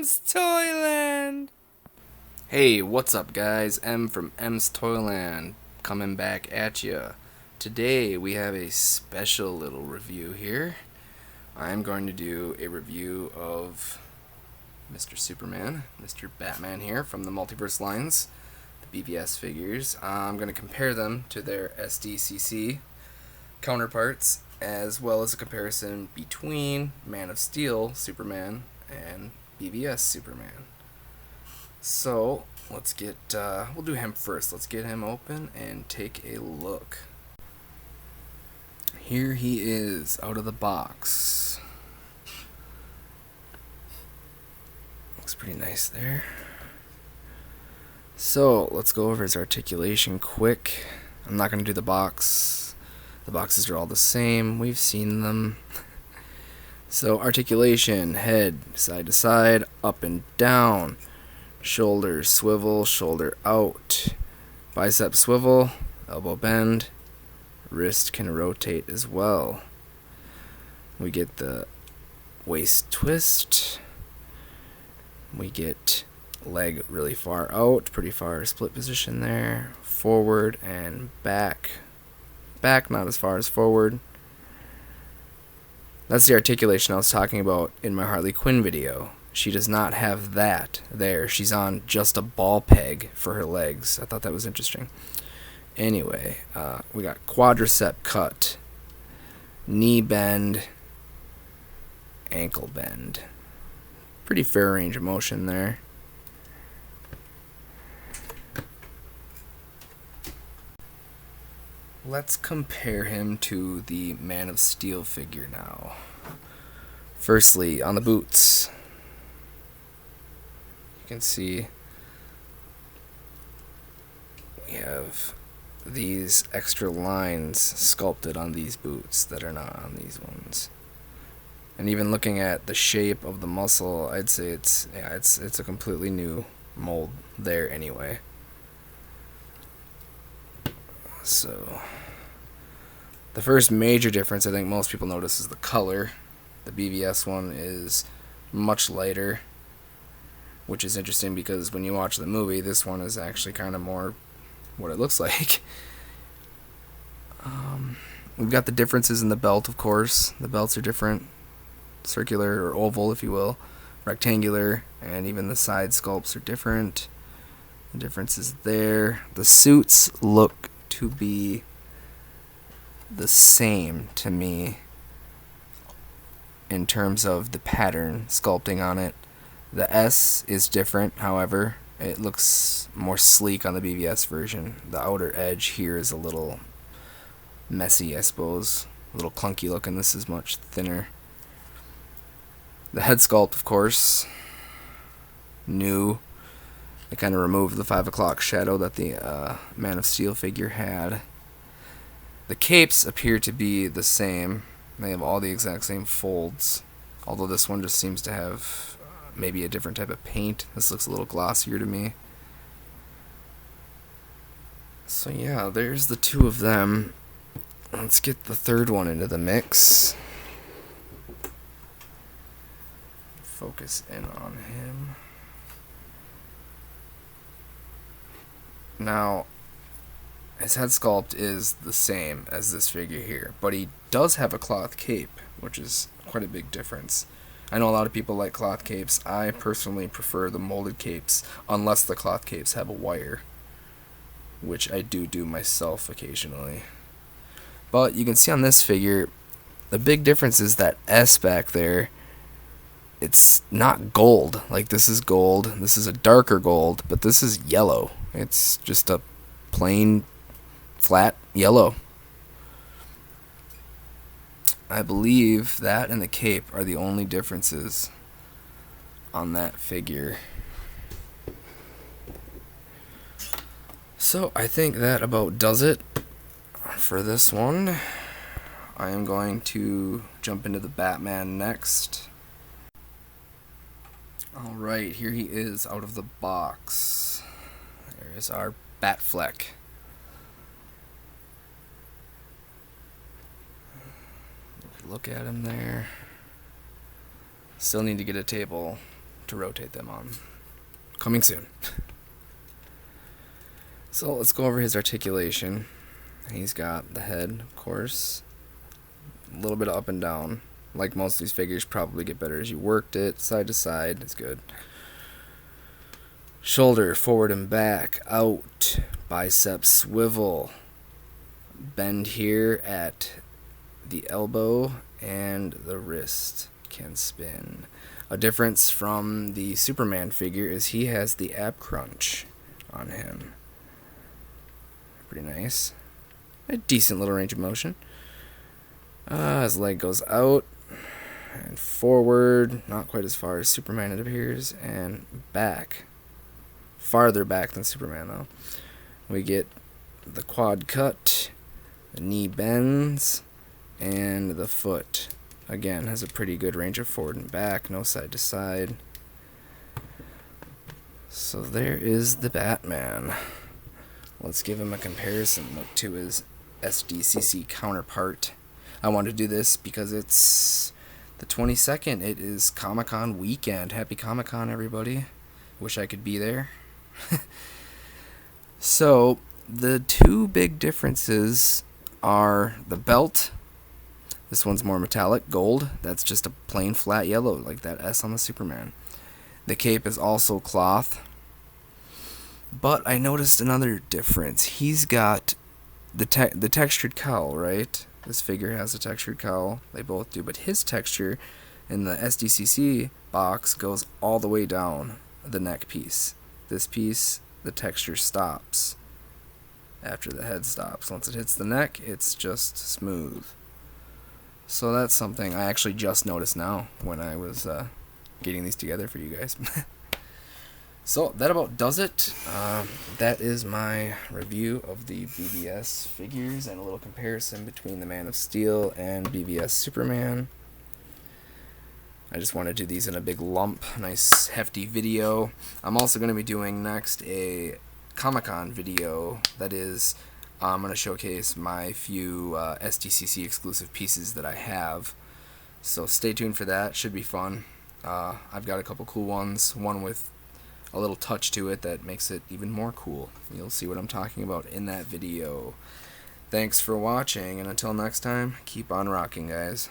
M's Toyland! Hey, what's up guys? M from M's Toyland coming back at ya. Today we have a special little review here. I'm going to do a review of Mr. Superman, Mr. Batman here from the Multiverse lines, the BvS figures. I'm going to compare them to their SDCC counterparts, as well as a comparison between Man of Steel Superman and BvS Superman. So let's get we'll do him first. Let's get him open and take a look. Here he is out of the box. Looks pretty nice there. So let's go over his articulation quick. I'm not going to do the box. The boxes are all the same. We've seen them. So articulation, head side to side, up and down. Shoulders swivel, shoulder out. Bicep swivel, elbow bend. Wrist can rotate as well. We get the waist twist. We get leg really far out, pretty far split position there. Forward and back. Back, not as far as forward. That's the articulation I was talking about in my Harley Quinn video. She does not have that there. She's on just a ball peg for her legs. I thought that was interesting. Anyway, we got quadricep cut, knee bend, ankle bend. Pretty fair range of motion there. Let's compare him to the Man of Steel figure now. Firstly, on the boots, you can see we have these extra lines sculpted on these boots that are not on these ones. And even looking at the shape of the muscle, I'd say it's a completely new mold there anyway. So the first major difference I think most people notice is the color. The BvS one is much lighter, which is interesting because when you watch the movie, this one is actually kind of more what it looks like. We've got the differences in the belt, of course. The belts are different, circular or oval, if you will, rectangular, and even the side sculpts are different. The difference is there. The suits look to be the same to me in terms of the pattern sculpting on it. The S is different, however. It looks more sleek on the BvS version. The outer edge here is a little messy, I suppose. A little clunky looking. This is much thinner. The head sculpt, of course, new. They kind of removed the 5 o'clock shadow that the Man of Steel figure had. The capes appear to be the same. They have all the exact same folds, although this one just seems to have maybe a different type of paint. This looks a little glossier to me. So yeah, there's the two of them. Let's get the third one into the mix. Focus in on him. Now, his head sculpt is the same as this figure here, but he does have a cloth cape, which is quite a big difference. I know a lot of people like cloth capes. I personally prefer the molded capes, unless the cloth capes have a wire, which I do myself occasionally. But you can see on this figure, the big difference is that S back there. It's not gold. Like, this is gold. This is a darker gold, but this is yellow. It's just a plain, flat yellow. I believe that and the cape are the only differences on that figure. So I think that about does it for this one. I am going to jump into the Batman next. Alright, here he is out of the box. There's our Batfleck. Look at him there. Still need to get a table to rotate them on. Coming soon. So let's go over his articulation. He's got the head, of course, a little bit up and down. Like most of these figures, probably get better as you worked it. Side to side, it's good. Shoulder, forward and back, out. Bicep swivel. Bend here at the elbow, and the wrist can spin. A difference from the Superman figure is he has the ab crunch on him. Pretty nice. A decent little range of motion. His leg goes out and forward, not quite as far as Superman it appears, and back. Farther back than Superman though. We get the quad cut, the knee bends, and the foot. Again, has a pretty good range of forward and back, no side to side. So there is the Batman. Let's give him a comparison look to his SDCC counterpart. I wanted to do this because it's the 22nd. It is Comic-Con weekend. Happy Comic-Con, everybody. Wish I could be there. So, the two big differences are the belt. This one's more metallic, gold. That's just a plain flat yellow, like that S on the Superman. The cape is also cloth. But I noticed another difference. He's got the textured cowl, right? This figure has a textured cowl. They both do. But his texture in the SDCC box goes all the way down the neck piece. This piece, the texture stops after the head stops. Once it hits the neck, it's just smooth. So that's something I actually just noticed now when I was getting these together for you guys. So that about does it. That is my review of the BvS figures and a little comparison between the Man of Steel and BvS Superman. I just want to do these in a big lump, nice hefty video. I'm also going to be doing next a Comic-Con video. That is, I'm going to showcase my few SDCC exclusive pieces that I have. So stay tuned for that. Should be fun. I've got a couple cool ones. One with a little touch to it that makes it even more cool. You'll see what I'm talking about in that video. Thanks for watching, and until next time, keep on rocking, guys.